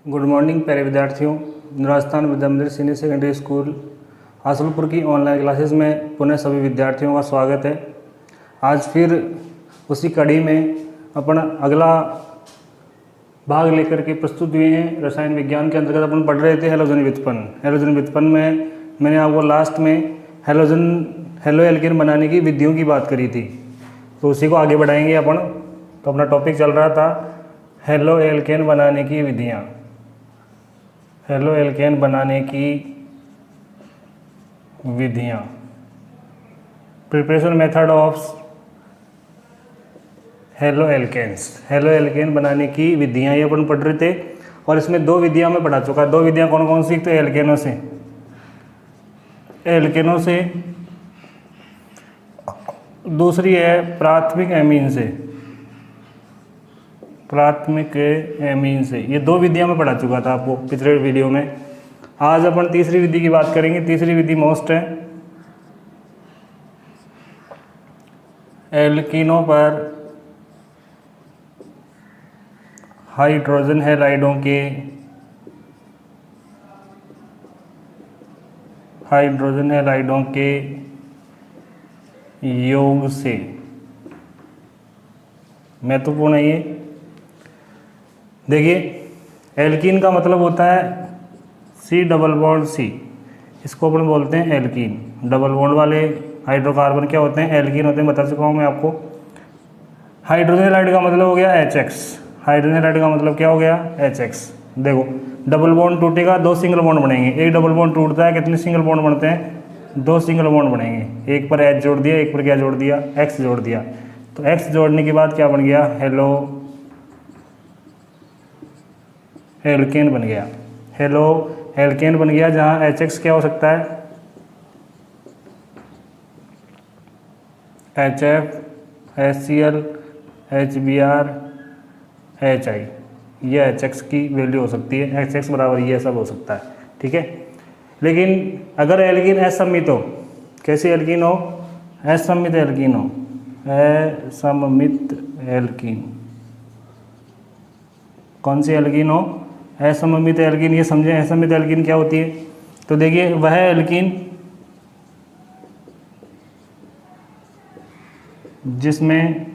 Good morning प्यारे विद्यार्थियों। राजस्थान विद्या मंदिर सीनियर सेकेंडरी स्कूल हासलपुर की ऑनलाइन क्लासेस में पुनः सभी विद्यार्थियों का स्वागत है। आज फिर उसी कड़ी में अपन अगला भाग लेकर के प्रस्तुत हुए हैं। रसायन विज्ञान के अंतर्गत अपन पढ़ रहे थे हैलोजन व्युत्पन्न। हैलोजन व्युत्पन्न में मैंने आपको लास्ट में हेलो एल्केन बनाने की विधियों की बात करी थी, तो उसी को आगे बढ़ाएंगे अपन। तो अपना टॉपिक चल रहा था हेलो एल्केन बनाने की विधियाँ। हेलो एल्केन बनाने की विधियाँ, preparation method of haloalkanes. Haloalkane बनाने की विधियाँ ये अपन पढ़ रहे थे, और इसमें दो विधियाँ मैं पढ़ा चुका। दो विधियाँ कौन कौन सी? तो एल्केनों से दूसरी है प्राथमिक एमीन से। ये दो विधियाँ मैं पढ़ा चुका था आपको पिछले वीडियो में। आज अपन तीसरी विधि की बात करेंगे। तीसरी विधि मोस्ट है। एल्कीनों पर हाइड्रोजन हैलाइडों के योग से। महत्वपूर्ण है ये। देखिए, एल्कीन का मतलब होता है C डबल बॉन्ड C, इसको अपन बोलते हैं एल्कीन। डबल बॉन्ड वाले हाइड्रोकार्बन क्या होते हैं? एल्कीन होते हैं। बता चुका हूँ मैं आपको। हाइड्रोजन हैलाइड का मतलब हो गया HX। हाइड्रोजन हैलाइड का मतलब क्या हो गया? HX। देखो, डबल बॉन्ड टूटेगा, दो सिंगल बॉन्ड बनेंगे। एक डबल बॉन्ड टूटता है, कितने सिंगल बॉन्ड बनते हैं? दो सिंगल बॉन्ड बनेंगे। एक पर H जोड़ दिया, एक पर क्या जोड़ दिया? X जोड़ दिया। तो X जोड़ने के बाद क्या बन गया? हेलो एल्केन बन गया। हेलो एल्केन बन गया, जहाँ HX क्या हो सकता है? HF, HCl, HBr, HI। ये HX की वैल्यू हो सकती है। HX बराबर ये सब हो सकता है, ठीक है। लेकिन अगर एल्कीन असममित हो, कैसी एल्कीन हो? असममित एल्कीन हो। असममित एल्कीन, कौन सी एल्कीन हो? असममित एल्कीन। ये समझें असममित एल्कीन क्या होती है। तो देखिए, वह एल्कीन जिसमें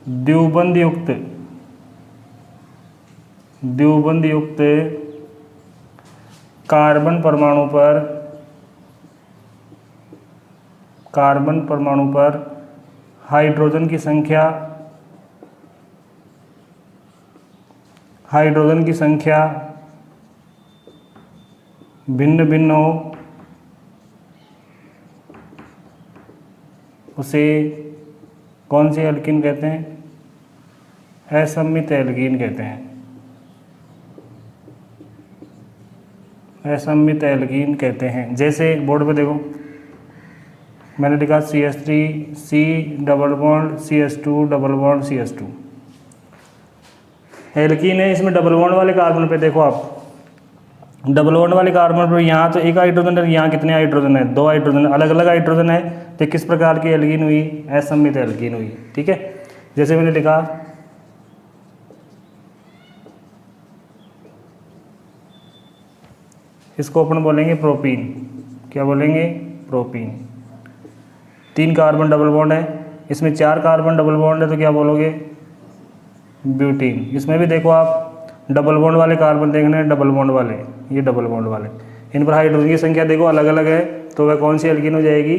द्विबंध युक्त कार्बन परमाणु पर हाइड्रोजन की संख्या भिन्न भिन्न हो, उसे कौन सी एल्कीन कहते हैं? असममित एल्कीन कहते हैं। असममित एल्कीन कहते हैं। जैसे बोर्ड पे देखो, मैंने लिखा CH3 C double bond CH2 double bond CH2। Alkene है, इसमें डबल बॉन्ड वाले कार्बन पे देखो आप। डबल बॉन्ड वाले कार्बन पर यहाँ तो एक हाइड्रोजन है, यहाँ कितने हाइड्रोजन है? दो हाइड्रोजन, अलग अलग हाइड्रोजन है। तो किस प्रकार की एल्कीन हुई? असममित एल्कीन हुई, ठीक है। जैसे मैंने लिखा इसको अपन बोलेंगे प्रोपीन। क्या बोलेंगे? प्रोपीन। 3 कार्बन डबल बॉन्ड है, इसमें 4 कार्बन डबल बॉन्ड है, तो क्या बोलोगे? ब्यूटीन। इसमें भी देखो आप, डबल बॉन्ड वाले कार्बन देखने हैं, डबल बॉन्ड वाले, ये डबल बॉन्ड वाले, इन पर हाइड्रोजन की संख्या देखो अलग अलग है, तो वह कौन सी एल्कीन हो जाएगी?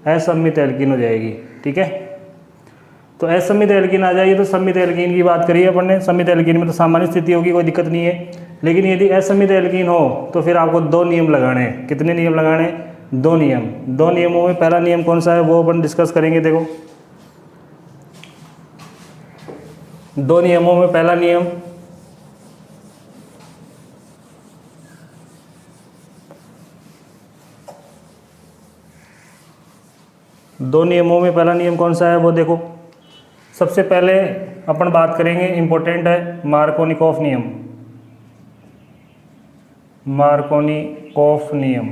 असममित एल्कीन हो जाएगी, ठीक है। तो असममित एल्कीन आ जाएगी। तो सममित एल्कीन की बात करिए अपन ने। सममित एल्कीन में तो सामान्य स्थिति होगी, कोई दिक्कत नहीं है। लेकिन यदि असममित एल्कीन हो तो फिर आपको 2 नियम लगाने हैं। कितने नियम लगाने? 2 नियम। 2 नियमों में पहला नियम कौन सा है वो अपन डिस्कस करेंगे। देखो, 2 नियमों में पहला नियम कौन सा है वो देखो। सबसे पहले अपन बात करेंगे, इंपॉर्टेंट है, मार्कोनिकॉफ नियम। मार्कोनिकॉफ नियम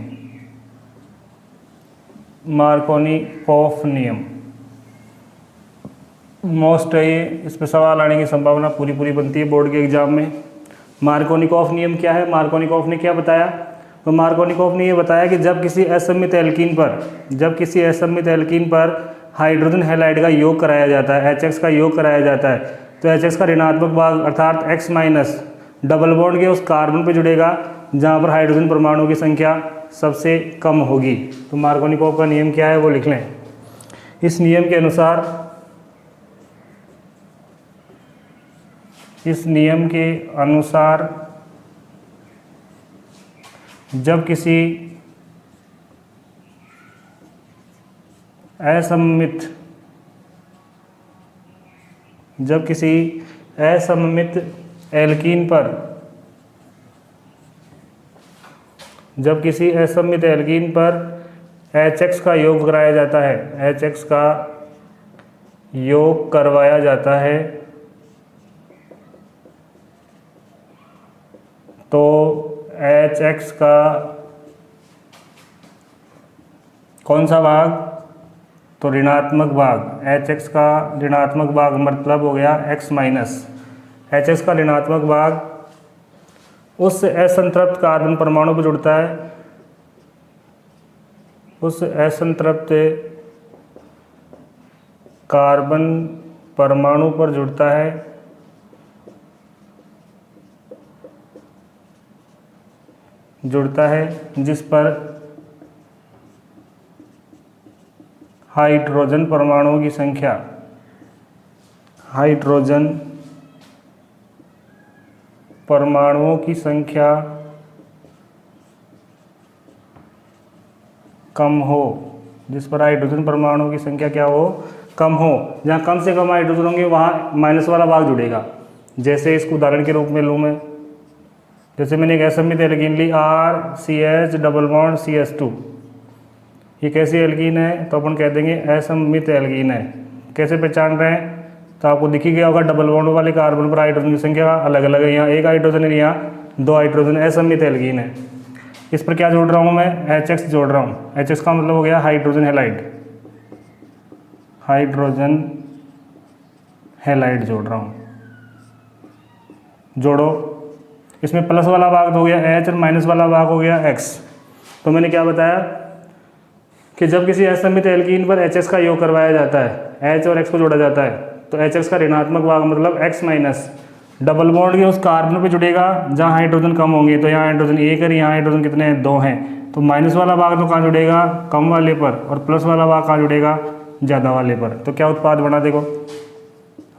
मोस्ट है ये। इस पर सवाल आने की संभावना पूरी बनती है बोर्ड के एग्जाम में। मार्कोनिकॉफ नियम क्या है? मार्कोनिकॉफ ने क्या बताया? तो मार्कोनिकॉफ ने ये बताया कि जब किसी असममित एल्कीन पर हाइड्रोजन हैलाइड का योग कराया जाता है, HX का योग कराया जाता है, तो HX का ऋणात्मक भाग अर्थात X माइनस डबल बॉन्ड के उस कार्बन पर जुड़ेगा जहाँ पर हाइड्रोजन परमाणु की संख्या सबसे कम होगी। तो मार्कोनिकॉफ का नियम क्या है वो लिख लें। इस नियम के अनुसार जब किसी असममित एल्कीन पर HX का योग कराया जाता है, HX का योग करवाया जाता है, तो HX का कौन सा भाग? तो ऋणात्मक भाग। HX का ऋणात्मक भाग मतलब हो गया X माइनस। HX का ऋणात्मक भाग उस असंतृप्त कार्बन परमाणु पर जुड़ता है, उस असंतृप्त कार्बन परमाणु पर जुड़ता है जिस पर हाइड्रोजन परमाणुओं की संख्या कम हो, जिस पर हाइड्रोजन परमाणुओं की संख्या क्या हो? कम हो। जहाँ कम से कम हाइड्रोजन होंगे वहाँ माइनस वाला भाग जुड़ेगा। जैसे इसको उदाहरण के रूप में लूँ मैं, जैसे मैंने एक असममित एल्कीन ली RCH डबल बॉन्ड CH2, ये कैसी एल्कीन है? तो अपन कह देंगे असममित एल्कीन है। कैसे पहचान रहे हैं? तो आपको दिख ही गया होगा, डबल बॉन्ड वाले कार्बन पर हाइड्रोजन की संख्या अलग अलग है, यहाँ एक हाइड्रोजन है, यहाँ 2 हाइड्रोजन, असममित एल्कीन है। इस पर क्या जोड़ रहा हूँ मैं? HX जोड़ रहा हूँ। HX का मतलब हो गया हाइड्रोजन हैलाइड जोड़ रहा हूँ। जोड़ो, इसमें प्लस वाला भाग हो गया H और माइनस वाला भाग हो गया X। तो मैंने क्या बताया कि जब किसी असममित एल्कीन पर HX का योग करवाया जाता है, H और X को जोड़ा जाता है, तो HX का ऋणात्मक भाग मतलब X माइनस डबल बॉन्ड के उस कार्बन पे जुड़ेगा जहाँ हाइड्रोजन कम होंगे। तो यहाँ हाइड्रोजन 1 है, यहाँ हाइड्रोजन कितने हैं? 2 हैं। तो माइनस वाला भाग तो कहाँ जुड़ेगा? कम वाले पर, और प्लस वाला भाग कहाँ जुड़ेगा? ज़्यादा वाले पर। तो क्या उत्पाद बना? देखो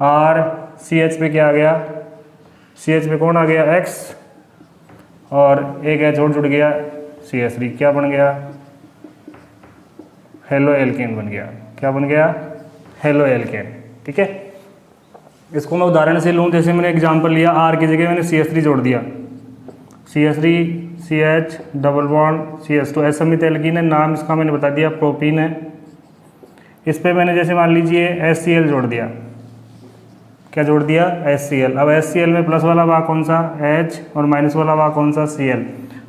RCH पे क्या आ गया? CH पे कौन आ गया? X, और एक H और जुड़ गया CH3, क्या बन गया? हेलो एल्केन बन गया। क्या बन गया? Halo alkane. ठीक है, इसको मैं उदाहरण से लूँ, जैसे मैंने एग्जांपल लिया, R की जगह मैंने CH3 जोड़ दिया, CH3 CH double bond CH2, असममित एल्कीन है, नाम इसका मैंने बता दिया प्रोपीन है। इस पे मैंने जैसे मान लीजिए HCl जोड़ दिया। क्या जोड़ दिया? HCl। अब HCl में प्लस वाला भाग कौन सा? H, और माइनस वाला भाग कौन सा? Cl।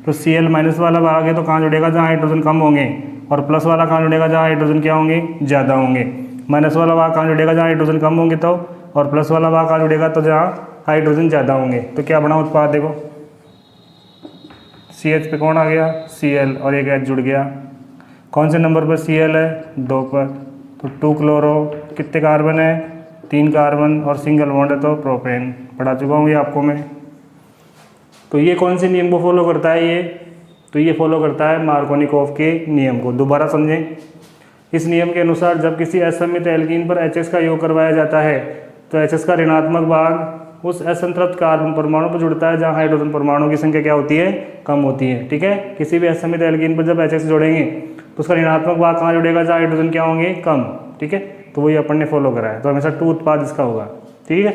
तो Cl माइनस वाला भाग है तो कहाँ जुड़ेगा? जहाँ हाइड्रोजन कम होंगे, और प्लस वाला कहाँ जुड़ेगा? जहाँ हाइड्रोजन क्या होंगे? ज़्यादा होंगे। माइनस वाला भाग कहाँ जुड़ेगा? जहाँ हाइड्रोजन कम होंगे तो, और प्लस वाला भाग कहाँ जुड़ेगा? तो जहाँ हाइड्रोजन ज़्यादा होंगे। तो क्या बना उत्पाद? देखो CH पे कौन आ गया? Cl, और एक H जुड़ गया। कौन से नंबर पर Cl है? 2 पर। तो 2 क्लोरो, कितने कार्बन है? 3 कार्बन, और सिंगल बॉन्ड है तो प्रोपेन। पढ़ा चुका हूँ ये आपको मैं। तो ये कौन से नियम को फॉलो करता है ये? तो ये फॉलो करता है मार्कोनिकॉफ के नियम को। दोबारा समझें, इस नियम के अनुसार जब किसी असममित एल्कीन पर HX का योग करवाया जाता है तो HX का ऋणात्मक भाग उस असंतृप्त कार्बन परमाणु पर जुड़ता है जहाँ हाइड्रोजन परमाणु की संख्या क्या होती है? कम होती है। ठीक है, किसी भी असममित एल्कीन पर जब HX जोड़ेंगे तो उसका ऋणात्मक भाग कहाँ जुड़ेगा? जहाँ हाइड्रोजन क्या होंगे? कम। ठीक है, तो वही अपन ने फॉलो करा है। तो हमेशा 2 उत्पाद इसका होगा। ठीक है,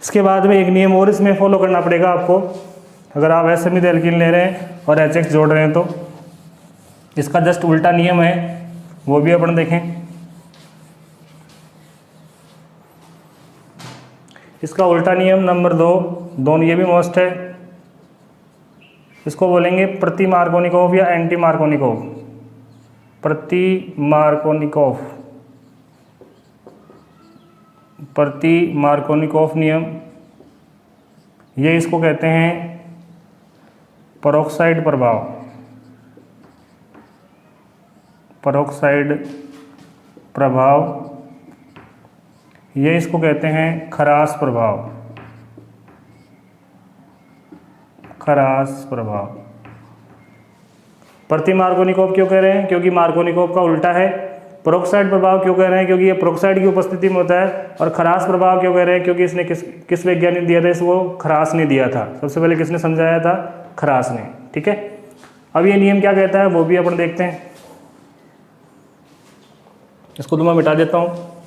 इसके बाद में एक नियम और इसमें फॉलो करना पड़ेगा आपको। अगर आप असममित एल्कीन ले रहे हैं और HX जोड़ रहे हैं तो इसका जस्ट उल्टा नियम है, वो भी अपन देखें। इसका उल्टा नियम नंबर 2, दोनों ये भी मोस्ट है, इसको बोलेंगे प्रति मार्कोनिकॉफ या एंटी मार्कोनिकॉफ। प्रति मार्कोनिकॉफ नियम, ये इसको कहते हैं पेरोक्साइड प्रभाव, पेरोक्साइड प्रभाव। ये इसको कहते हैं खरास प्रभाव, खरास प्रभाव। प्रति मार्कोनिकोव क्यों कह रहे हैं? क्योंकि मार्कोनिकोव का उल्टा है। पेरोक्साइड प्रभाव क्यों कह रहे हैं? क्योंकि ये पेरोक्साइड की उपस्थिति में होता है। और खरास प्रभाव क्यों कह रहे हैं? क्योंकि इसने किस वैज्ञानिक दिया था इसको? खरास ने दिया था। सबसे पहले किसने समझाया था? खरास ने। ठीक है, अब ये नियम क्या कहता है वो भी अपन देखते हैं। इसको तो मैं मिटा देता हूँ।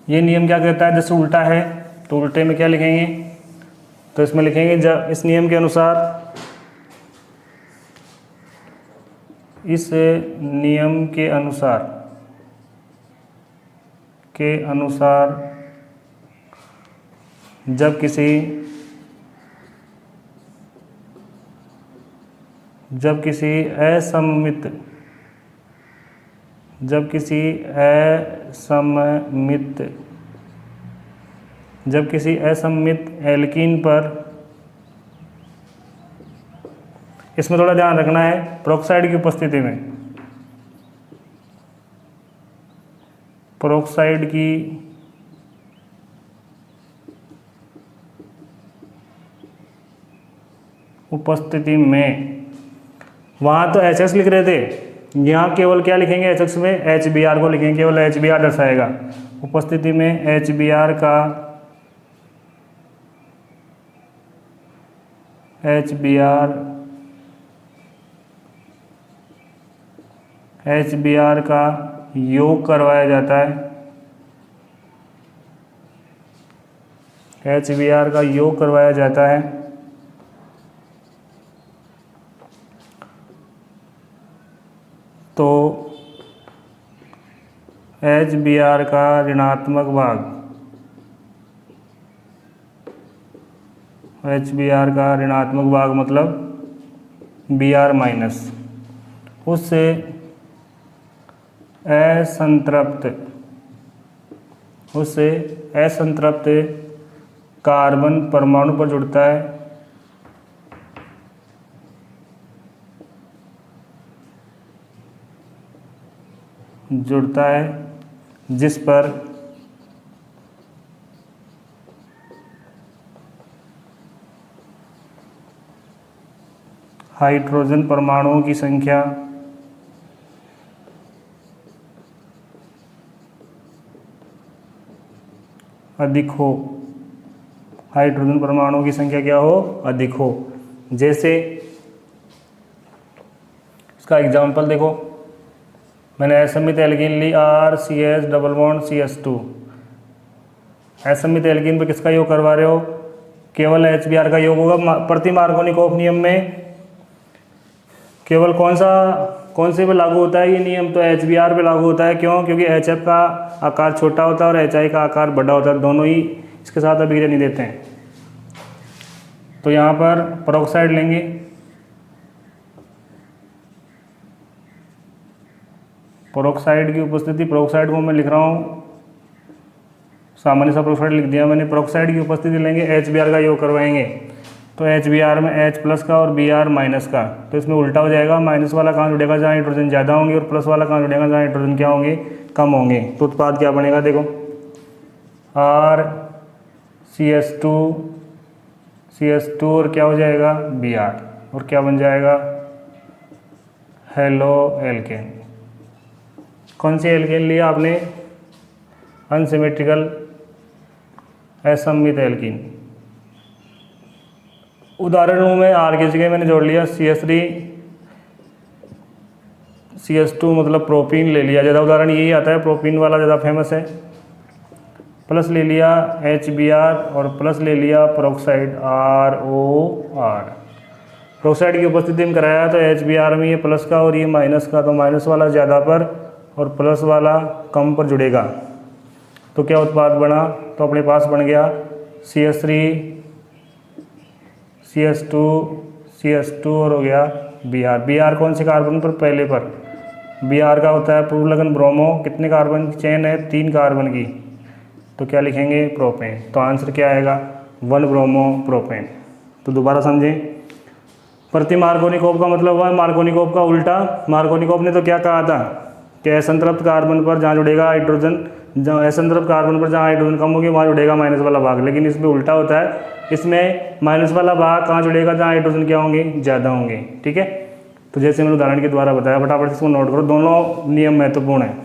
ये नियम क्या कहता है? जैसे उल्टा है तो उल्टे में क्या लिखेंगे? तो इसमें लिखेंगे जब इस नियम के अनुसार, इस नियम के अनुसार जब किसी असममित एल्कीन पर, इसमें थोड़ा ध्यान रखना है, पेरोक्साइड की उपस्थिति में, पेरोक्साइड की उपस्थिति में, वहाँ तो HX लिख रहे थे, यहाँ केवल क्या लिखेंगे? HX में HBr को लिखेंगे, केवल HBr दर्शाएगा। उपस्थिति में HBr का योग करवाया जाता है, HBr का योग करवाया जाता है। तो HBr का ऋणात्मक भाग, HBr का ऋणात्मक भाग मतलब Br माइनस, उससे असंतृप्त कार्बन परमाणु पर जुड़ता है, जिस पर हाइड्रोजन परमाणुओं की संख्या अधिक हो, हाइड्रोजन परमाणुओं की संख्या क्या हो? अधिक हो। जैसे इसका एग्जाम्पल देखो, मैंने असममित एल्कीन ली RCH डबल बॉन्ड CH2। असममित एल्कीन पे किसका योग करवा रहे हो? केवल HBr का योग होगा। प्रति मार्कोनिकोव नियम में केवल कौन से पे लागू होता है ये नियम? तो HBr पे लागू होता है। क्यों? क्योंकि HF का आकार छोटा होता है और HI का आकार बड़ा होता है, दोनों ही इसके साथ अभिक्रिया नहीं देते हैं। तो यहाँ पर पेरोक्साइड लेंगे, पेरोक्साइड की उपस्थिति, पेरोक्साइड को मैं लिख रहा हूँ, सामान्य सा पेरोक्साइड लिख दिया मैंने। पेरोक्साइड की उपस्थिति लेंगे, HBr का योग करवाएंगे। तो HBr में H प्लस का और Br माइनस का, तो इसमें उल्टा हो जाएगा। माइनस वाला कहाँ जुड़ेगा? जहाँ हाइड्रोजन ज़्यादा होंगे, और प्लस वाला कहाँ जुड़ेगा? जहाँ हाइड्रोजन क्या होंगे? कम होंगे। तो उत्पाद क्या बनेगा? देखो RCH2 और क्या हो जाएगा? Br, और क्या बन जाएगा? Halo alkane. कौन सी एल्केन लिया आपने? अनसिमेट्रिकल असममित एल्कीन। उदाहरणों में R की जगह मैंने जोड़ लिया CH3 CH2 मतलब प्रोपीन ले लिया, ज़्यादा उदाहरण यही आता है, प्रोपीन वाला ज़्यादा फेमस है। प्लस ले लिया HBr और प्लस ले लिया पेरोक्साइड ROR। पेरोक्साइड की उपस्थिति में कराया तो HBr में ये प्लस का और ये माइनस का, तो माइनस वाला ज़्यादा पर और प्लस वाला कम पर जुड़ेगा। तो क्या उत्पाद बना? तो अपने पास बन गया CH3 CH2 और हो गया बी आर कौन से कार्बन पर, पहले पर। बी आर का होता है पूर्व लगन ब्रोमो, कितने कार्बन की चेन है, 3 कार्बन की, तो क्या लिखेंगे, प्रोपेन। तो आंसर क्या आएगा, 1 ब्रोमो प्रोपेन। तो दोबारा समझें, प्रति मार्कोनिकोव का मतलब हुआ मार्कोनिकोव का उल्टा। मार्कोनिकोव ने तो क्या कहा था कि असंतृप्त कार्बन पर जहाँ जुड़ेगा हाइड्रोजन, जहाँ असंतृप्त कार्बन पर जहाँ हाइड्रोजन कम होगी वहाँ जुड़ेगा माइनस वाला भाग, लेकिन इसमें उल्टा होता है। इसमें माइनस वाला भाग कहाँ जुड़ेगा, जहाँ हाइड्रोजन क्या होंगे, ज़्यादा होंगे। ठीक है, तो जैसे मैंने उदाहरण के द्वारा बताया, फटाफट इसको नोट करो, दोनों नियम महत्वपूर्ण हैं।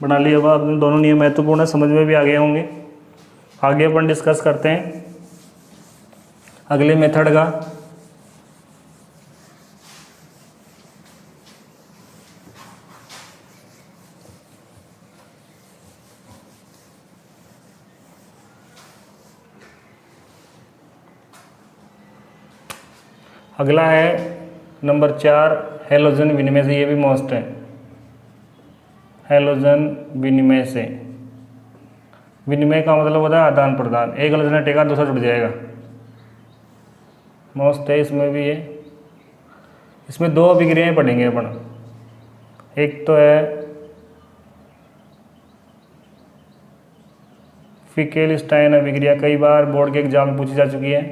बना लिया होगा आपने, दोनों नियम महत्वपूर्ण है, समझ में भी आ गए होंगे। आगे अपन डिस्कस करते हैं अगले मेथड का। अगला है नंबर 4, हैलोजन विनिमय से। ये भी मोस्ट है, हैलोजन विनिमय से। विनिमय का मतलब होता है आदान प्रदान, एक हैलोजन हटेगा दूसरा जुड़ जाएगा, मोस्ट है। इसमें भी है, इसमें 2 अभिक्रियाएं पढ़ेंगे अपन। एक तो है फिकेलस्टाइन अभिक्रिया, कई बार बोर्ड के एग्जाम में पूछी जा चुकी है।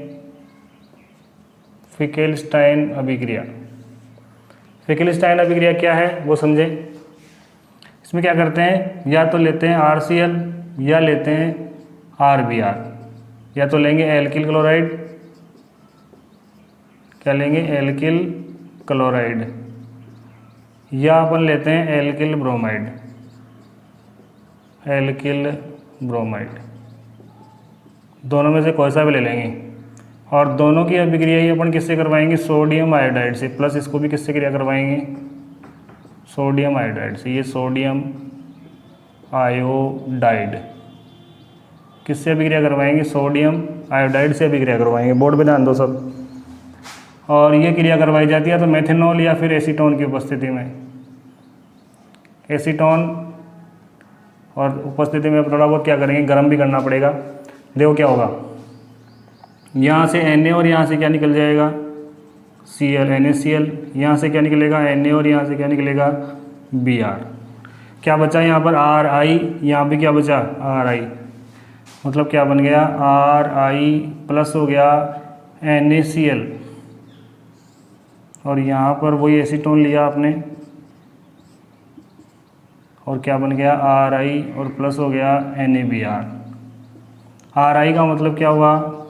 फिकेलस्टाइन अभिक्रिया, फिकेलस्टाइन अभिक्रिया क्या है वो समझे। इसमें क्या करते हैं, या तो लेते हैं RCl या लेते हैं RBr, या तो लेंगे एल्किल क्लोराइड, क्या लेंगे, एल्किल क्लोराइड, या अपन लेते हैं एल्किल ब्रोमाइड, एल्किल ब्रोमाइड। दोनों में से कोई सा भी ले लेंगे। और दोनों की अभिक्रिया ही अपन किससे करवाएंगे, सोडियम आयोडाइड से, प्लस इसको भी किससे क्रिया करवाएंगे, सोडियम आयोडाइड से। ये सोडियम आयोडाइड किससे अभिक्रिया करवाएंगे, सोडियम आयोडाइड से अभिक्रिया करवाएंगे। बोर्ड पे ध्यान दो सब। और ये क्रिया करवाई जाती है तो मेथेनॉल या फिर एसीटोन की उपस्थिति में। एसीटोन और उपस्थिति में थोड़ा बहुत क्या करेंगे, गर्म भी करना पड़ेगा। देखो क्या होगा, यहाँ से Na और यहाँ से क्या निकल जाएगा, Cl, NaCl। यहाँ से क्या निकलेगा, Na, और यहाँ से क्या निकलेगा, Br। क्या बचा यहाँ पर, Ri, यहाँ भी क्या बचा, Ri। मतलब क्या बन गया, Ri प्लस हो गया NaCl, और यहाँ पर वही एसीटोन लिया आपने, और क्या बन गया, Ri और प्लस हो गया NaBr। Ri का मतलब क्या हुआ,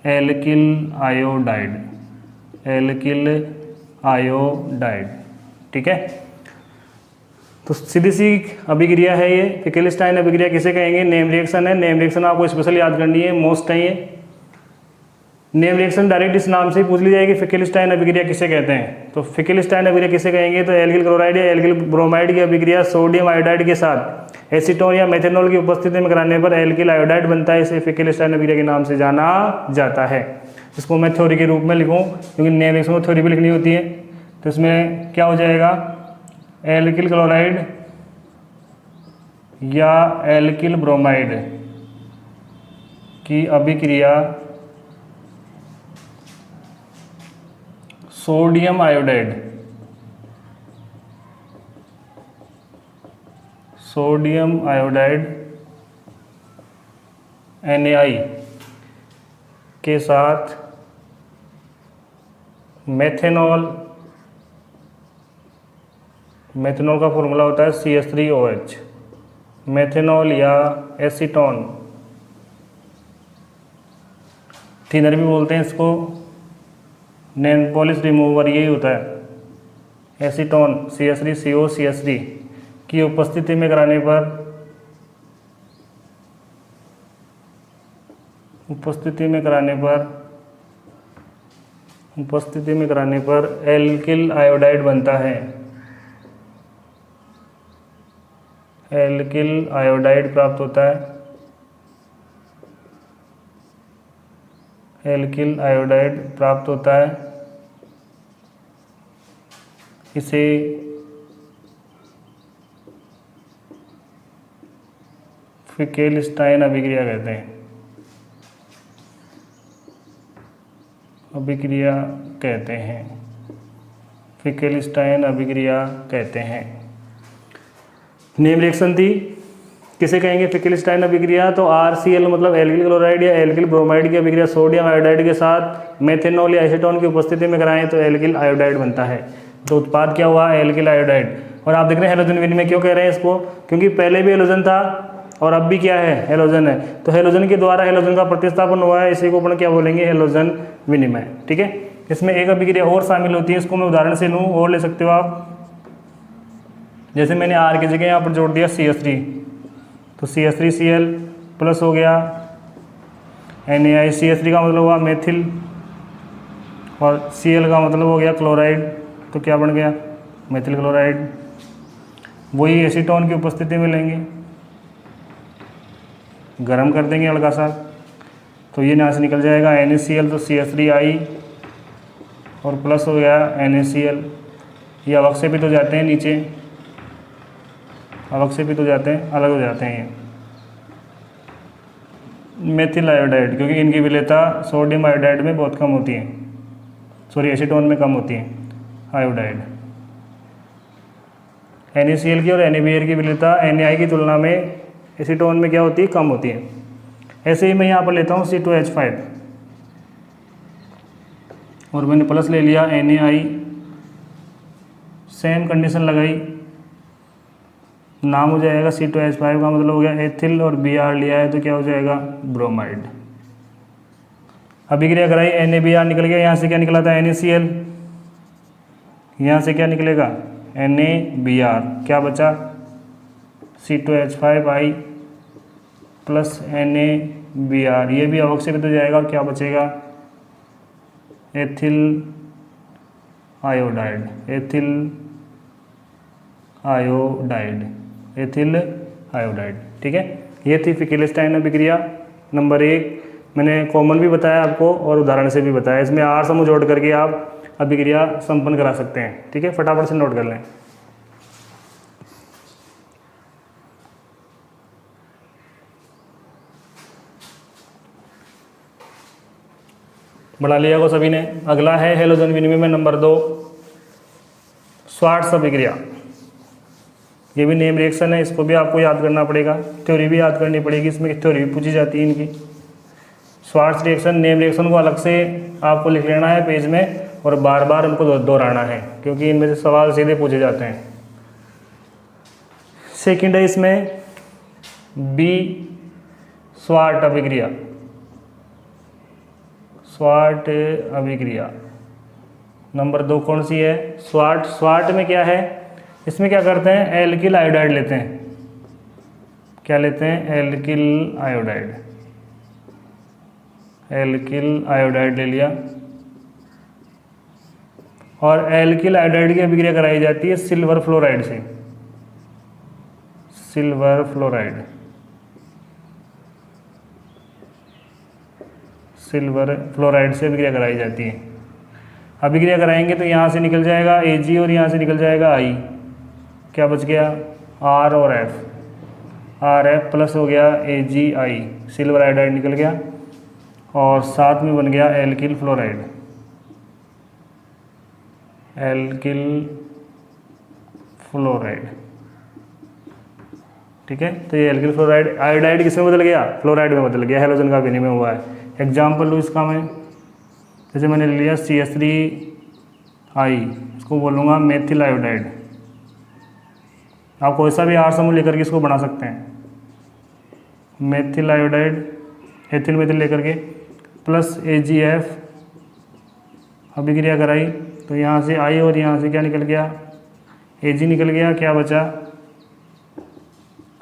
एल्किल आयोडाइड, एल्किल आयोडाइड। ठीक है, तो सीधी सी अभिक्रिया है ये। फिकेलस्टाइन अभिक्रिया किसे कहेंगे, नेम रिएक्शन है। नेम रिएक्शन आपको स्पेशल याद करनी है, मोस्ट है ये। नेम रिएक्शन डायरेक्ट इस नाम से ही पूछ ली जाएगी, फिकेलस्टाइन अभिक्रिया किसे कहते हैं। तो फिकेलस्टाइन अभिक्रिया किसे कहेंगे, तो एल्किल क्लोराइड या एल्किल ब्रोमाइड की अभिक्रिया सोडियम आयोडाइड के साथ एसीटोन या मेथेनॉल की उपस्थिति में कराने पर एल्किल आयोडाइड बनता है। इसे फिकेलस्टाइन अभिक्रिया के नाम से जाना जाता है। इसको मैं थ्योरी के रूप में लिखूँ, क्योंकि नेम रिएक्शन को थ्योरी भी लिखनी होती है। तो इसमें क्या हो जाएगा, एल्किल क्लोराइड या एल्किल ब्रोमाइड की अभिक्रिया sodium iodide, sodium iodide Na के साथ मेथेनॉल, मेथेनॉल का फॉर्मूला होता है CH3OH, मेथेनॉल या एसीटोन थिनर भी बोलते हैं इसको, नेल पॉलिश रिमूवर यही होता है। एसीटोन CH3CO CH3 की उपस्थिति में कराने पर एल्किल आयोडाइड बनता है। एल्किल आयोडाइड प्राप्त होता है। एल्किल आयोडाइड प्राप्त होता है। इसे फिकेलस्टाइन अभिक्रिया कहते हैं। फिकेलस्टाइन अभिक्रिया कहते हैं। नेम रिएक्शन थी, किसे कहेंगे फिकेलस्टाइन अभिक्रिया? तो RCl मतलब एल्किल क्लोराइड या एल्किल ब्रोमाइड की अभिक्रिया सोडियम आयोडाइड के साथ मेथेनॉल या एसीटोन की उपस्थिति में कराएं तो एल्किल आयोडाइड बनता है। तो उत्पाद क्या हुआ? Alkyl iodide. और आप देख रहे हैं हेलोजन विनिमय क्यों कह रहे हैं इसको? क्योंकि पहले भी हेलोजन था और अब भी क्या है? हेलोजन है। तो हेलोजन के द्वारा हेलोजन का प्रतिस्थापन हुआ है, इसी को अपन क्या बोलेंगे? हेलोजन विनिमय। ठीक है। इसमें एक अभिक्रिया और शामिल होती है, इसको मैं उदाहरण से लूँ और ले सकते हो आप। जैसे मैंने R की जगह यहाँ पर जोड़ दिया CH3, तो CH3Cl प्लस हो गया NaI। CH3 का मतलब हुआ मेथिल और Cl का मतलब हो गया क्लोराइड, तो क्या बन गया? Methyl chloride. वही एसीटोन की उपस्थिति में लेंगे, गर्म कर देंगे हल्का सा, तो ये यहाँ से निकल जाएगा NaCl, तो CH3I और प्लस हो गया NaCl। ये अवक्षेपित हो जाते हैं नीचे, अवक्षेपित हो जाते हैं, अलग हो जाते हैं ये मेथिल आयोडाइड, क्योंकि इनकी विलेयता सोडियम आयोडाइड में बहुत कम होती है, एसीटोन में कम होती है आयोडाइड। NaCl की और NaBr की विलेयता NaI की तुलना में एसीटोन में क्या होती है? कम होती है। ऐसे ही मैं यहाँ पर लेता हूँ C2H5 और मैंने प्लस ले लिया NaI, सेम कंडीशन लगाई, नाम हो जाएगा C2H5 का मतलब हो गया एथिल, और Br लिया है तो क्या हो जाएगा? ब्रोमाइड। अभिक्रिया कराई, NaBr निकल गया, यहाँ से क्या निकला था? NaCl, यहाँ से क्या निकलेगा? NaBr, क्या बचा? C2H5I प्लस NaBr, ये भी अवक्षेपित हो जाएगा, क्या बचेगा? Ethyl iodide, ethyl iodide. ठीक है, ये थी फिकेलस्टाइन अभिक्रिया नंबर 1। मैंने कॉमन भी बताया आपको और उदाहरण से भी बताया। इसमें R समूह जोड़ करके आप अभिक्रिया संपन्न करा सकते हैं। ठीक है, फटाफट से नोट कर लें। बढ़ा लिया को सभी ने। अगला है हेलोजन विनिमय में नंबर 2, श्वार्ट्ज अभिक्रिया। ये भी नेम रिएक्शन है, इसको भी आपको याद करना पड़ेगा, थ्योरी भी याद करनी पड़ेगी, इसमें थ्योरी भी पूछी जाती है इनकी। श्वार्ट्ज रिएक्शन, नेम रिएक्शन को अलग से आपको लिख लेना है पेज में और बार बार उनको दोहराना है, क्योंकि इनमें से सवाल सीधे पूछे जाते हैं। सेकंड है इसमें बी, श्वार्ट अभिक्रिया। श्वार्ट अभिक्रिया नंबर 2 कौन सी है? श्वार्ट में क्या है? इसमें क्या करते हैं? एल्किल आयोडाइड लेते हैं। क्या लेते हैं? Alkyl iodide. एल्किल आयोडाइड ले लिया और एल्किल आयोडाइड की अभिक्रिया कराई जाती है सिल्वर फ्लोराइड से। सिल्वर फ्लोराइड, सिल्वर फ्लोराइड से अभिक्रिया कराई जाती है। अभिक्रिया कराएंगे तो यहाँ से निकल जाएगा Ag और यहाँ से निकल जाएगा I। क्या बच गया? R और F, RF प्लस हो गया AgI, सिल्वर आयोडाइड निकल गया और साथ में बन गया एल्किल फ्लोराइड। एल्किल फ्लोराइड, ठीक है। तो ये एल्किल फ्लोराइड, आयोडाइड किसमें बदल गया? फ्लोराइड में बदल गया, हेलोजन का विनिमय हुआ है। एग्जाम्पल लूँ इसका मैं, जैसे मैंने ले लिया CH3I, इसको बोलूँगा मेथिल आयोडाइड। आप कोई सा भी R समूह लेकर के इसको बना सकते हैं। मेथिल आयोडाइड, एथिल मेथिल लेकर के प्लस AgF अभिक्रिया कराई तो यहाँ से I और यहाँ से क्या निकल गया, Ag निकल गया, क्या बचा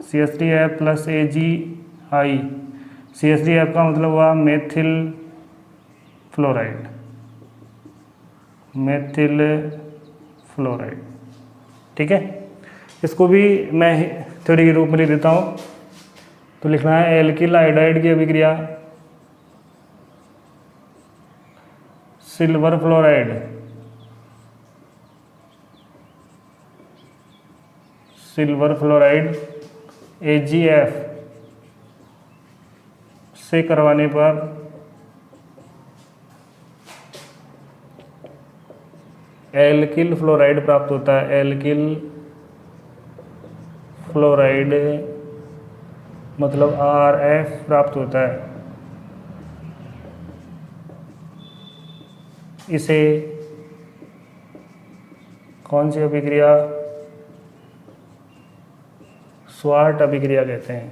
CH3F प्लस AgI। CH3F का मतलब हुआ मेथिल फ्लोराइड, मेथिल फ्लोराइड। ठीक है, इसको भी मैं थ्योरी के रूप में लिख देता हूँ। तो लिखना है एल्किल आयोडाइड की अभिक्रिया silver fluoride, silver fluoride AgF से करवाने पर एल्किल फ्लोराइड प्राप्त होता है। एल्किल फ्लोराइड मतलब RF प्राप्त होता है। इसे कौन सी अभिक्रिया, स्वार्ट अभिक्रिया कहते हैं।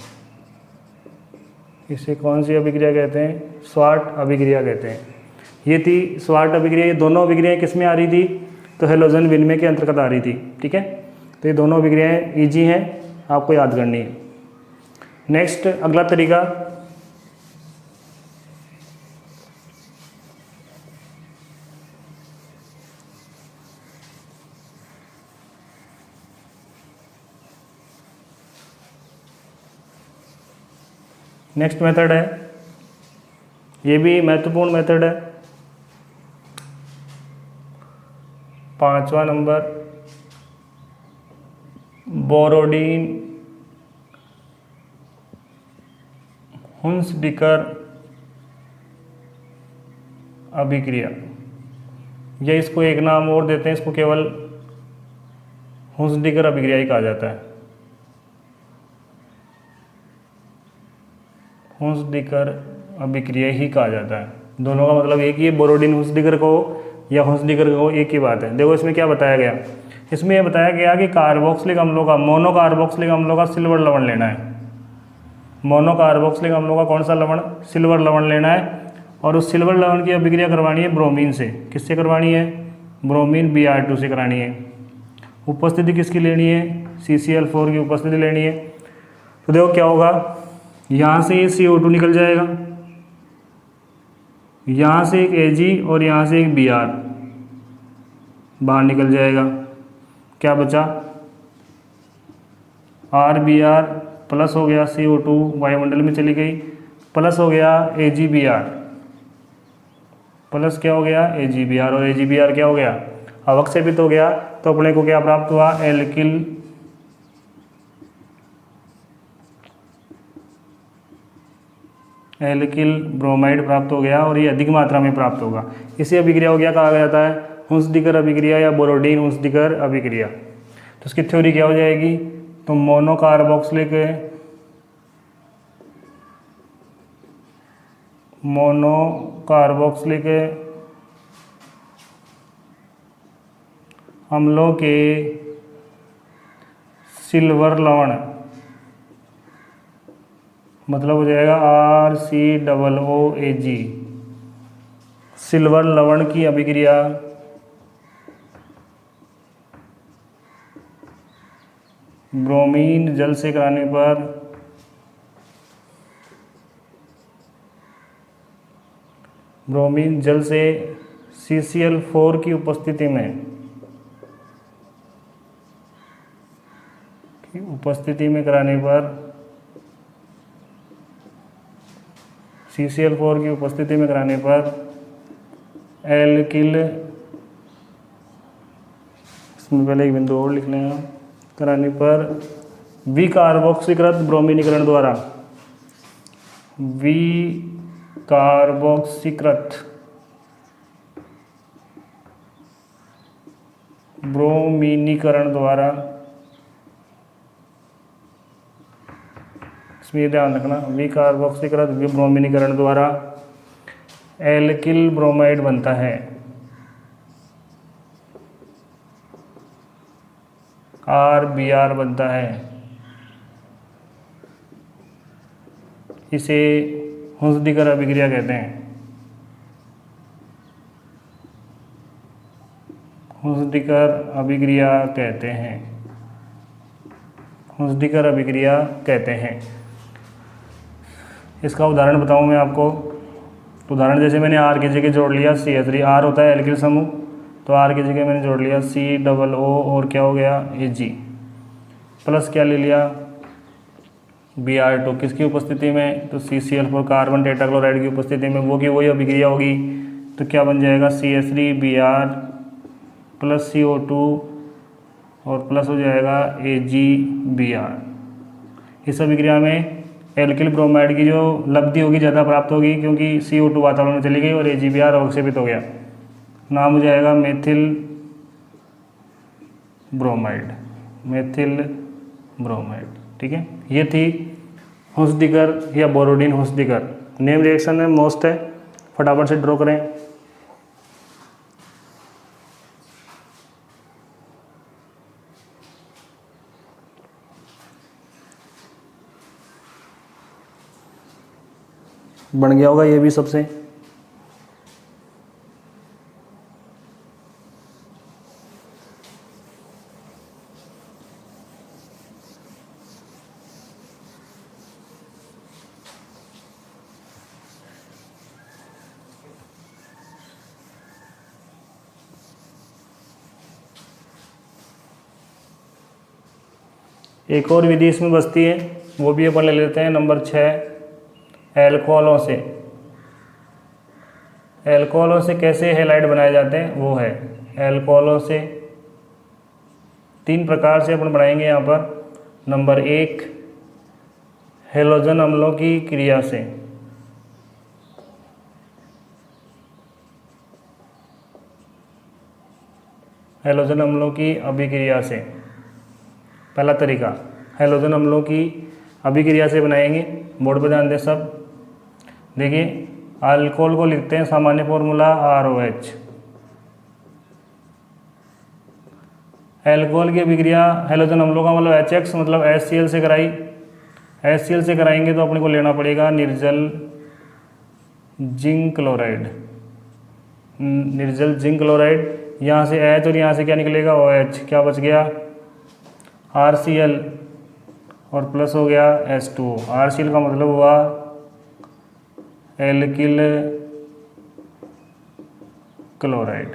इसे कौन सी अभिक्रिया कहते हैं, स्वार्ट अभिक्रिया कहते हैं। ये थी स्वार्ट अभिक्रिया। ये दोनों अभिक्रियाएं किस में आ रही थी, तो हेलोजन विनिमय के अंतर्गत आ रही थी। ठीक है, तो ये दोनों अभिक्रियाएं ईजी हैं, आपको याद करनी है। नेक्स्ट अगला तरीका, नेक्स्ट मेथड है, ये भी महत्वपूर्ण मेथड है। 5वां नंबर, बोरोडीन हुंसडिकर अभिक्रिया, या इसको एक नाम और देते हैं, इसको केवल हुंसडिकर अभिक्रिया ही कहा जाता है। हुंसडिकर अभिक्रिया ही कहा जाता है। दोनों का मतलब एक ही है, बोरोडीन हुंसडिकर को या हुंसडिकर को, एक ही बात है। देखो इसमें क्या बताया गया, इसमें यह बताया गया कि कार्बोक्सिलिक अम्लों का, मोनोकार्बोक्सिलिक अम्लों का सिल्वर लवण लेना है। मोनोकार्बोक्सिलिक अम्लों का कौन सा लवण, सिल्वर लवण लेना है। और उस सिल्वर लवण की अभिक्रिया करवानी है ब्रोमीन से। किससे करवानी है, ब्रोमीन Br2 से करानी है। उपस्थिति किसकी लेनी है, CCl4 की उपस्थिति लेनी है। तो देखो क्या होगा, यहाँ से ये CO2 निकल जाएगा, यहाँ से एक Ag और यहाँ से एक Br बाहर निकल जाएगा। क्या बचा, RBr प्लस हो गया, CO2 वायुमंडल में चली गई, प्लस हो गया AgBr, प्लस क्या हो गया AgBr, और AgBr क्या हो गया, अवक्षेपित हो गया। तो अपने को क्या प्राप्त हुआ, एल्किल ब्रोमाइड प्राप्त हो गया, और ये अधिक मात्रा में प्राप्त होगा। इसी अभिक्रिया को क्या कहा जाता है, हुंसडिकर अभिक्रिया या बोरोडीन हुंसडिकर अभिक्रिया। तो इसकी थ्योरी क्या हो जाएगी, तो मोनोकार्बोक्सिलिक अम्लों के सिल्वर लवण मतलब हो जाएगा RCOOAg, सिल्वर लवण की अभिक्रिया ब्रोमीन जल से कराने पर ब्रोमीन जल से CCl4 की उपस्थिति में कराने पर CCl4 की उपस्थिति में कराने पर एल्किल, इसमें पहले एक बिंदु और लिख लें, कराने पर विकार्बोक्सीकृत ब्रोमीनीकरण द्वारा, विकार्बोक्सीकृत ब्रोमीनीकरण द्वारा, इसमें ध्यान रखना, विकार्बोक्सीकृत ब्रोमीनीकरण द्वारा एल्किल ब्रोमाइड बनता है। RBr बनता है। इसे हुंसडिकर अभिक्रिया कहते हैं। हुस्डिकर अभिक्रिया कहते हैं, हुस्डिकर अभिक्रिया कहते हैं। इसका उदाहरण बताऊं मैं आपको। तो उदाहरण जैसे मैंने आर की जगह जोड़ लिया CH3, आर होता है एल्किल समूह, तो आर की जगह मैंने जोड़ लिया COO और क्या हो गया Ag, प्लस क्या ले लिया Br2 किसकी उपस्थिति में, तो CCl4 कार्बन टेट्राक्लोराइड की उपस्थिति में, वो की वही अभिक्रिया होगी। तो क्या बन जाएगा CH3Br प्लस CO2 और प्लस हो जाएगा AgBr। इस अभिक्रिया में एल्किल ब्रोमाइड की जो लब्धि होगी ज़्यादा प्राप्त होगी, क्योंकि CO2 वातावरण में चली गई और AgBr अवक्षेपित हो गया। नाम हो जाएगा मेथिल ब्रोमाइड, मेथिल ब्रोमाइड। ठीक है, ये थी हुस्डिकर या बोरोडिन हुस्डिकर। नेम रिएक्शन में मोस्ट है, फटाफट से ड्रॉ करें। बन गया होगा ये भी सबसे। एक और विधि इसमें बचती है, वो भी अपन ले लेते हैं। नंबर 6, एल्कोहलों से। एल्कोहलों से कैसे हैलाइड बनाए जाते हैं, वो है एल्कोहलों से 3 प्रकार से अपन बनाएंगे यहाँ पर। नंबर 1, हैलोजन अम्लों की क्रिया से। हैलोजन अम्लों की अभिक्रिया से, पहला तरीका हैलोजन अम्लों की अभिक्रिया से बनाएंगे। बोर्ड पर ध्यान दें सब। देखिए अल्कोहल को लिखते हैं सामान्य फॉर्मूला ROH। एल्कोहल की अभिक्रिया हैलोजन अम्लों का मतलब HX मतलब HCl से कराई। HCl से कराएंगे तो अपने को लेना पड़ेगा निर्जल जिंक क्लोराइड। निर्जल जिंक क्लोराइड, यहाँ से H और यहाँ से क्या निकलेगा OH, क्या बच गया RCl और प्लस हो गया H2O। RCl का मतलब हुआ एल्किल क्लोराइड।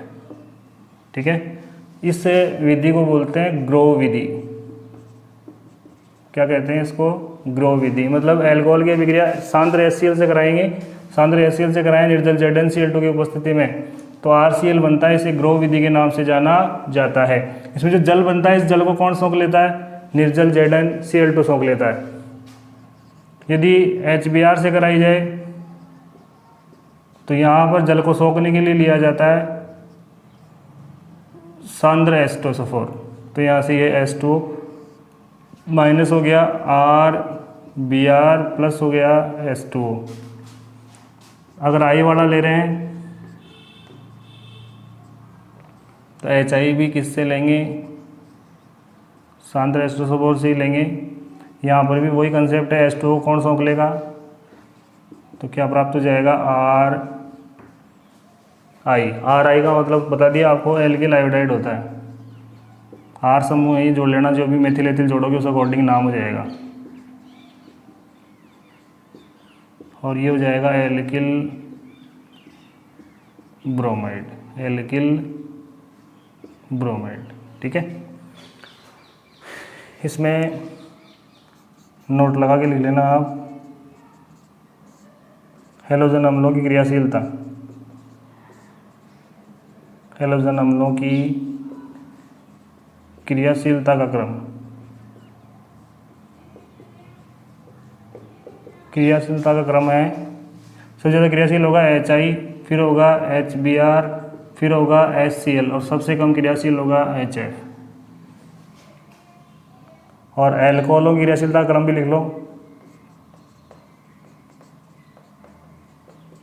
ठीक है, इस विधि को बोलते हैं ग्रो विधि। क्या कहते हैं इसको, ग्रो विधि। मतलब एल्कोहल की अभिक्रिया सांद्र HCl से कराएंगे, सांद्र HCl से कराएं निर्जल ZnCl2 की उपस्थिति में, तो RCl बनता है। इसे ग्रो विधि के नाम से जाना जाता है। इसमें जो जल बनता है, इस जल को कौन सोख लेता है, निर्जल ZnCl2 सोख लेता है। यदि HBr से कराई जाए तो यहाँ पर जल को सोखने के लिए लिया जाता है सांद्र H2SO4। तो यहाँ से ये H2 माइनस हो गया RBr प्लस हो गया H2O। अगर I वाला ले रहे हैं तो HI भी किससे लेंगे, सांद्र H2SO4 से ही लेंगे। यहाँ पर भी वही कंसेप्ट है, H2O कौन सोख लेगा, तो क्या प्राप्त हो जाएगा RI का मतलब बता दिया आपको, एल्किल आयोडाइड होता है। R समूह ही जोड़ लेना, जो भी मेथिल एथिल जोड़ोगे उस अकॉर्डिंग नाम हो जाएगा। और ये हो जाएगा एल्किल ब्रोमाइड, एल्किल ब्रोमाइड। ठीक है, इसमें नोट लगा के लिख लेना आप। हैलोजन अम्लों की क्रियाशीलता, हैलोजन अम्लों की क्रियाशीलता का क्रम, क्रियाशीलता का क्रम है सबसे ज़्यादा क्रियाशील होगा HI, फिर होगा HBr, फिर होगा HCl और सबसे कम क्रियाशील होगा HF। और एल्कोहलों की क्रियाशीलता क्रम भी लिख लो।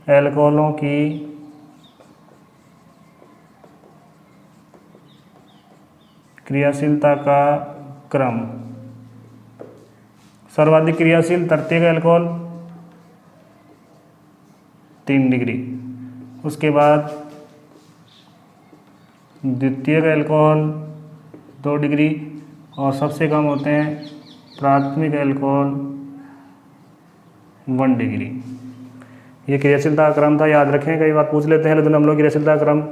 एल्कोहलों की क्रियाशीलता का क्रम, सर्वाधिक क्रियाशील तृतीयक एल्कोहल 3 डिग्री, उसके बाद द्वितीयक अल्कोहल 2 डिग्री और सबसे कम होते हैं प्राथमिक अल्कोहल 1 डिग्री। ये क्रियाशीलता का क्रम था, याद रखें, कई बार पूछ लेते हैं हैलोजन अम्लों की क्रियाशीलता का क्रम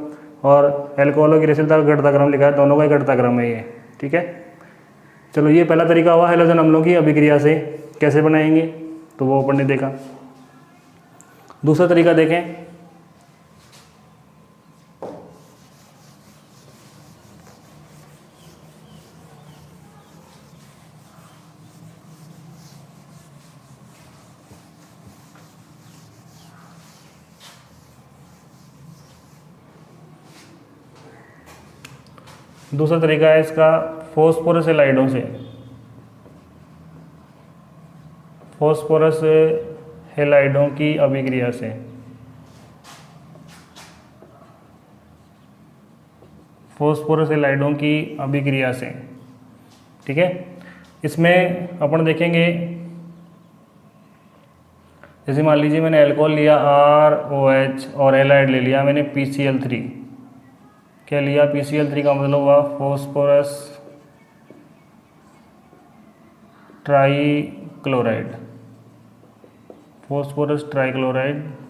और अल्कोहलों की क्रियाशीलता का घटता क्रम लिखा है, दोनों का ही घटता क्रम है ये, ठीक है। चलो ये पहला तरीका हुआ हैलोजन अम्लों की अभिक्रिया से कैसे बनाएंगे, तो वो अपन ने देखा। दूसरा तरीका देखें, दूसरा तरीका है इसका फॉस्फोरस हैलाइडों से। फॉस्फोरस हैलाइडों की अभिक्रिया से, फॉस्फोरस हैलाइडों की अभिक्रिया से, ठीक है। इसमें अपन देखेंगे, जैसे मान लीजिए मैंने अल्कोहल लिया ROH और हैलाइड ले लिया मैंने PCl3। क्या लिया? PCl3 का मतलब हुआ फॉस्फोरस ट्राइक्लोराइड,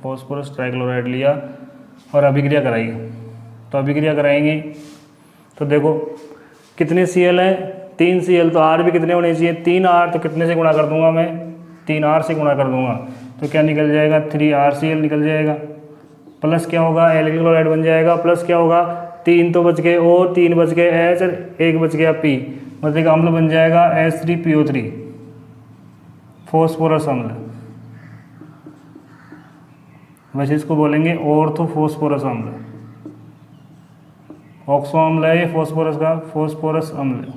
फॉस्फोरस ट्राइक्लोराइड लिया और अभिक्रिया कराई। तो अभिक्रिया कराएंगे तो देखो कितने Cl है, 3 Cl, तो R भी कितने होने चाहिए, 3R, तो कितने से गुणा कर दूंगा मैं, 3R से गुणा कर दूंगा, तो क्या निकल जाएगा, 3RCl निकल जाएगा। प्लस क्या होगा, एल्किल क्लोराइड बन जाएगा, प्लस क्या होगा, 3 तो बच गए O, 3 बच गए H और 1 बच गया P, मतलब अम्ल बन जाएगा H3PO3, फॉस्फोरस अम्ल। वैसे इसको बोलेंगे ऑर्थोफॉस्फोरस अम्ल। ऑक्सो अम्ल है ये फॉस्फोरस का, फॉस्फोरस अम्ल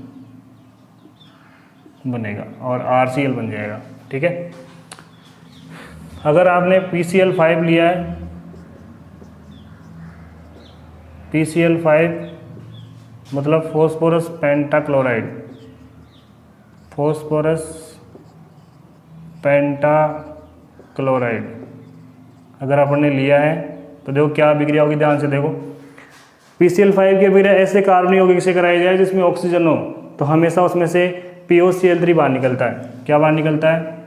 बनेगा और RCl बन जाएगा, ठीक है। अगर आपने PCl5 लिया है, PCl5 मतलब फॉस्फोरस पेंटाक्लोराइड, फॉस्फोरस पेंटाक्लोराइड अगर अपन ने लिया है तो देखो क्या अभिक्रिया होगी, ध्यान से देखो। PCl5 की अभिक्रिया ऐसे कार्बनिक यौगिक से कराई जाए जिसमें ऑक्सीजन हो, तो हमेशा उसमें से POCl3 बाहर निकलता है। क्या बाहर निकलता है?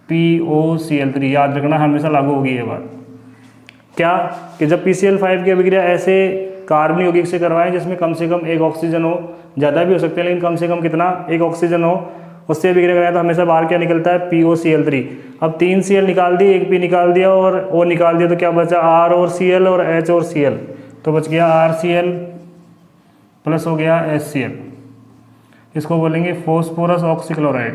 POCl3, याद रखना, हमेशा लागू होगी ये बात। क्या कि जब PCl5 की अभिक्रिया ऐसे कार्बनिक यौगिक से करवाएं जिसमें कम से कम 1 ऑक्सीजन हो, ज़्यादा भी हो सकते हैं लेकिन कम से कम कितना, 1 ऑक्सीजन हो, उससे अभिक्रिया कराएं तो हमेशा बाहर क्या निकलता है, POCl3। अब 3 Cl निकाल दिए, 1 P निकाल दिया और O निकाल दिया, तो क्या बचा, R और Cl और H और Cl, तो बच गया RCl प्लस हो गया HCl। इसको बोलेंगे फॉस्फोरस ऑक्सीक्लोराइड,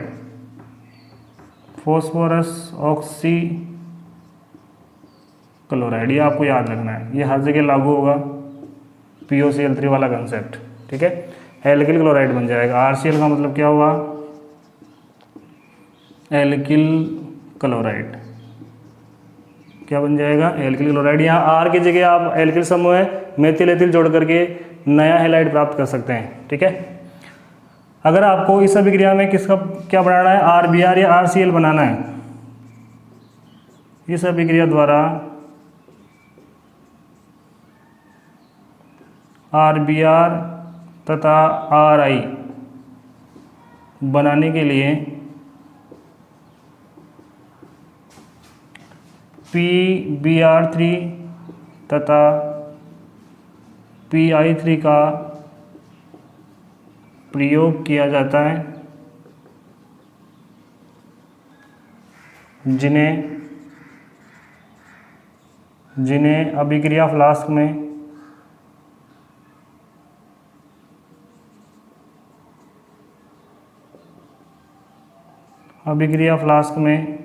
फॉस्फोरस ऑक्सीक्लोराइड, ये आपको याद रखना है, ये हर जगह लागू होगा POCl3 वाला कंसेप्ट, ठीक है। एल्किल क्लोराइड बन जाएगा। RCl का मतलब क्या हुआ, एल्किल क्लोराइड, क्या बन जाएगा, एल्किल क्लोराइड। यहाँ R की जगह आप एल्किल समूह है मेथिल एथिल जोड़ करके नया हैलाइड प्राप्त कर सकते हैं, ठीक है। अगर आपको इस अभिक्रिया में किसका क्या बनाना है, RBr या RCl बनाना है, इस अभिक्रिया द्वारा RBr तथा RI बनाने के लिए PBr3 तथा PI3 का प्रयोग किया जाता है, जिन्हें अभिक्रिया फ्लास्क में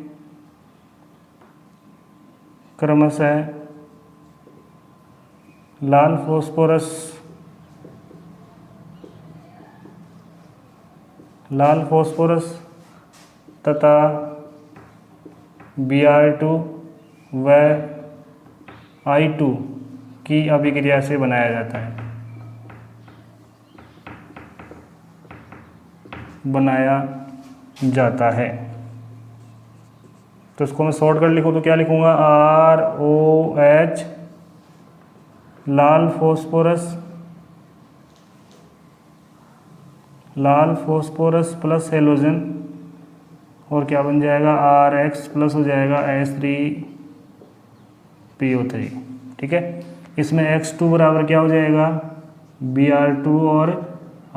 क्रमशः लाल फॉस्फोरस तथा Br2 व I2 की अभिक्रिया से बनाया जाता है, तो इसको मैं शॉर्टकट लिखूँ तो क्या लिखूँगा, ROH लाल फॉस्फोरस लाल फॉस्फोरस प्लस हेलोजन, और क्या बन जाएगा RX प्लस हो जाएगा H3PO3। ठीक है, इसमें X2 बराबर क्या हो जाएगा Br2 और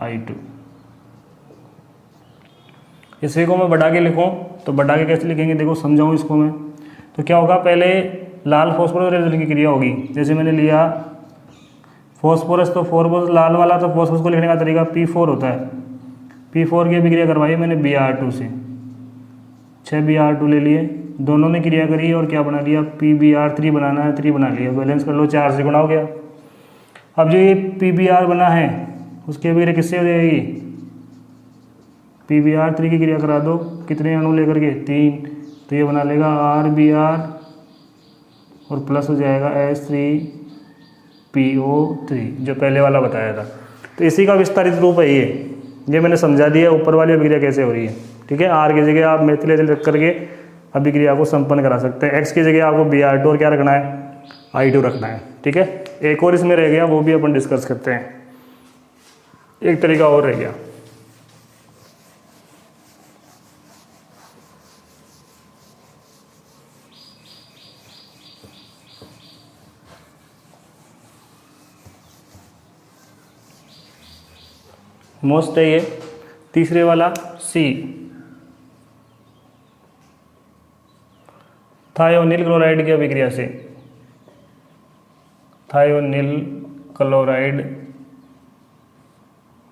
I2। इसी को मैं बढ़ा के लिखूँ तो बढ़ा के कैसे लिखेंगे, देखो समझाऊँ इसको मैं। तो क्या होगा, पहले लाल फॉस्फोरस हेलोजन की क्रिया होगी। जैसे मैंने लिया फॉस्फोरस, तो फॉस्फोरस लाल वाला, तो फॉस्फोरस को लिखने का तरीका P4 होता है। P4 की अभिक्रिया करवाई मैंने Br2 से, 6 Br2 ले लिए, दोनों ने क्रिया करी और क्या बना लिया PBr3 बनाना है, 3 बना लिया, बैलेंस कर लो, 4 से गुणा हो गया। अब जो ये PBr बना है उसकी अभिक्रिया किससे हो जाएगी, PBr3 की क्रिया करा दो, कितने अणु लेकर के 3, तो ये बना लेगा RBr और प्लस हो जाएगा H3PO3 जो पहले वाला बताया था। तो इसी का विस्तारित रूप है ये मैंने समझा दिया ऊपर वाली अभिक्रिया कैसे हो रही है। ठीक है, R की जगह आप मेथिल एथिल रख करके अभिक्रिया को संपन्न करा सकते हैं। X की जगह आपको Br2 और क्या रखना है I2 रखना है। ठीक है, एक और इसमें रह गया, वो भी अपन डिस्कस करते हैं, एक तरीका और रह गया। मोस्ट है ये तीसरे वाला C, थायोनिल क्लोराइड की अभिक्रिया से, थायोनिल क्लोराइड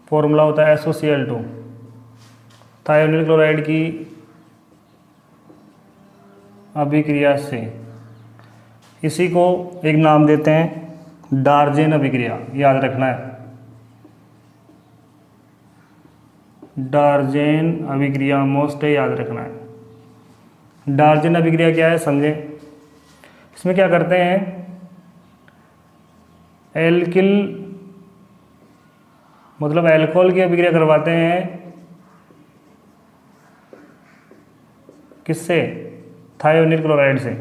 फॉर्मूला होता है SOCl2। थायोनिल क्लोराइड की अभिक्रिया से इसी को एक नाम देते हैं डार्जेन अभिक्रिया, याद रखना है, डार्जेन अभिक्रिया मोस्ट है, याद रखना है। डार्जेन अभिक्रिया क्या है समझें। इसमें क्या करते हैं, एल्किल मतलब एल्कोहल की अभिक्रिया करवाते हैं, किससे, थायोनिल क्लोराइड से,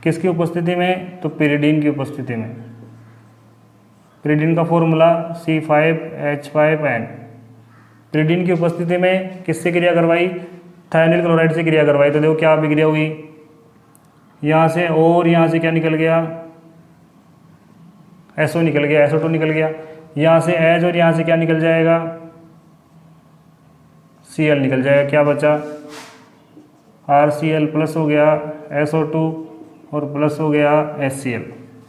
किसकी उपस्थिति में, तो पिरिडीन की उपस्थिति में। पिरिडीन का फॉर्मूला C5H5N। पिरिडीन की उपस्थिति में किससे क्रिया करवाई, थायोनिल क्लोराइड से क्रिया करवाई। तो देखो क्या अभिक्रिया हुई, यहाँ से और यहाँ से क्या निकल गया, SO निकल गया, SO2 निकल गया, यहाँ से H और यहाँ से क्या निकल जाएगा Cl निकल जाएगा, क्या बचा RCl प्लस हो गया SO2 और प्लस हो गया HCl।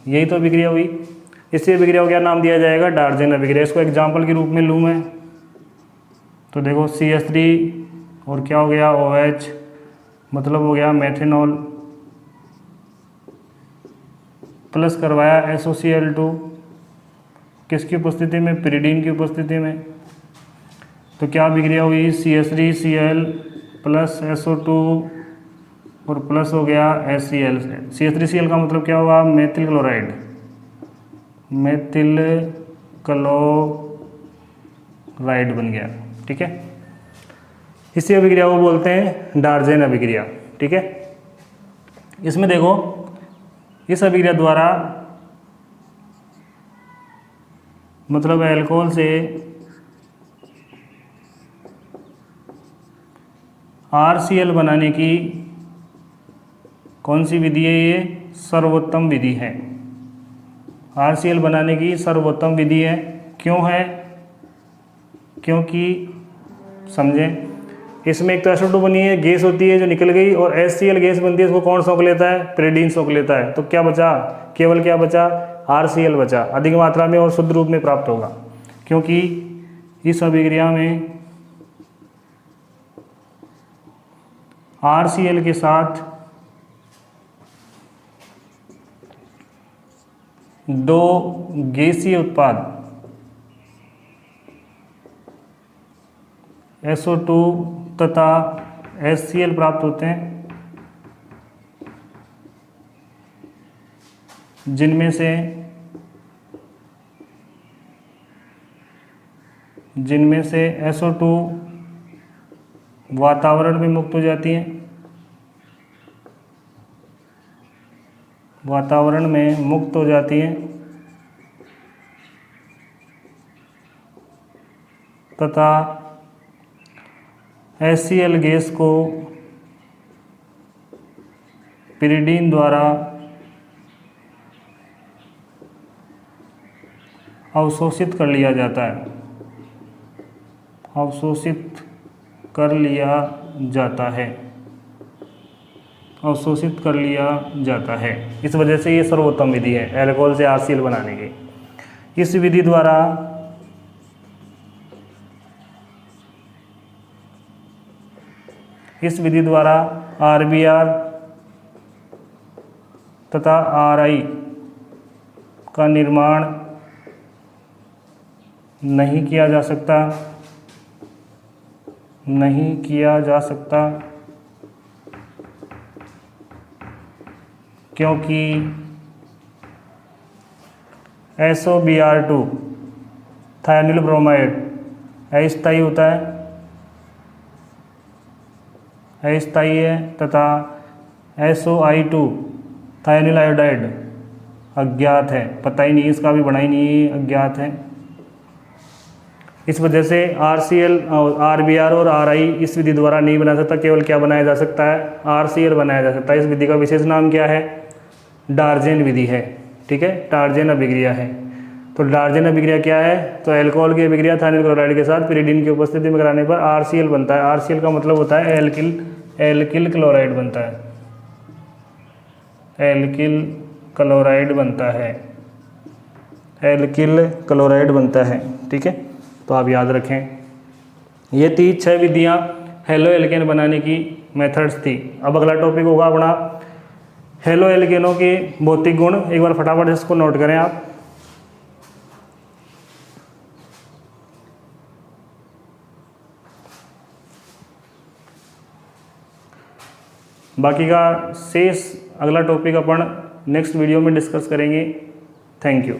यही तो अभिक्रिया हुई। इसी अभिक्रिया को क्या नाम दिया जाएगा, डार्जेन अभिक्रिया। इसको एग्जाम्पल के रूप में लूँ मैं तो देखो CH3 और क्या हो गया OH, मतलब हो गया मेथेनॉल, प्लस करवाया SOCl2 किसकी उपस्थिति में, पिरिडीन की उपस्थिति में। तो क्या अभिक्रिया हुई, CH3Cl प्लस SO2 और प्लस हो गया HCl। CH3Cl का मतलब क्या हुआ, मेथिल क्लोराइड, मेथिल क्लोराइड बन गया। ठीक है, इसी अभिक्रिया को बोलते हैं डार्जेन अभिक्रिया। ठीक है, इसमें देखो इस अभिक्रिया द्वारा मतलब अल्कोहल से RCl बनाने की कौन सी विधि है, ये सर्वोत्तम विधि है। RCl बनाने की सर्वोत्तम विधि है। क्यों है, क्योंकि समझें, इसमें एक तो SO2 बनी है, गैस होती है जो निकल गई, और HCl गैस बनती है, इसको कौन सोख लेता है, पिरिडीन सोख लेता है। तो क्या बचा, केवल क्या बचा, RCl बचा, अधिक मात्रा में और शुद्ध रूप में प्राप्त होगा, क्योंकि इस अभिक्रिया में RCl के साथ 2 गैसीय उत्पाद SO2 तथा HCl प्राप्त होते हैं, जिनमें से SO2 वातावरण में मुक्त हो जाती है, वातावरण में मुक्त हो जाती है, तथा HCl गैस को पिरिडीन द्वारा अवशोषित कर लिया जाता है, अवशोषित कर लिया जाता है, अवशोषित कर लिया जाता है। इस वजह से ये सर्वोत्तम विधि है एल्कोहल से HCl बनाने की। इस विधि द्वारा RBr तथा RI का निर्माण नहीं किया जा सकता, नहीं किया जा सकता, क्योंकि SOBr2 थायोनिल ब्रोमाइड अस्थायी होता है, अस्थायी है, तथा SOI2 थायोनिल आयोडाइड अज्ञात है, पता ही नहीं इसका, भी बना ही नहीं, अज्ञात है। इस वजह से RCl और RBr और RI इस विधि द्वारा नहीं बना सकता। केवल क्या बनाया जा सकता है? RCl बनाया जा सकता है। इस विधि का विशेष नाम क्या है? डार्जेन विधि है। ठीक है, डार्जेन अभिक्रिया है। तो डार्जेन अभिक्रिया क्या है? तो एल्कोहल की अभिक्रिया थायनिल क्लोराइड के साथ पिरिडीन की उपस्थिति में कराने पर RCl बनता है। RCl का मतलब होता है एल्किल क्लोराइड बनता है, एल्किल क्लोराइड बनता है, एल्किल क्लोराइड बनता है। ठीक है, तो आप याद रखें। ये थी 6 विधियाँ हेलो एल्केन बनाने की मेथड्स थी। अब अगला टॉपिक होगा अपना हेलो एल्केनों के भौतिक गुण। एक बार फटाफट इसको नोट करें आप। बाकी का शेष अगला टॉपिक अपन नेक्स्ट वीडियो में डिस्कस करेंगे। Thank you.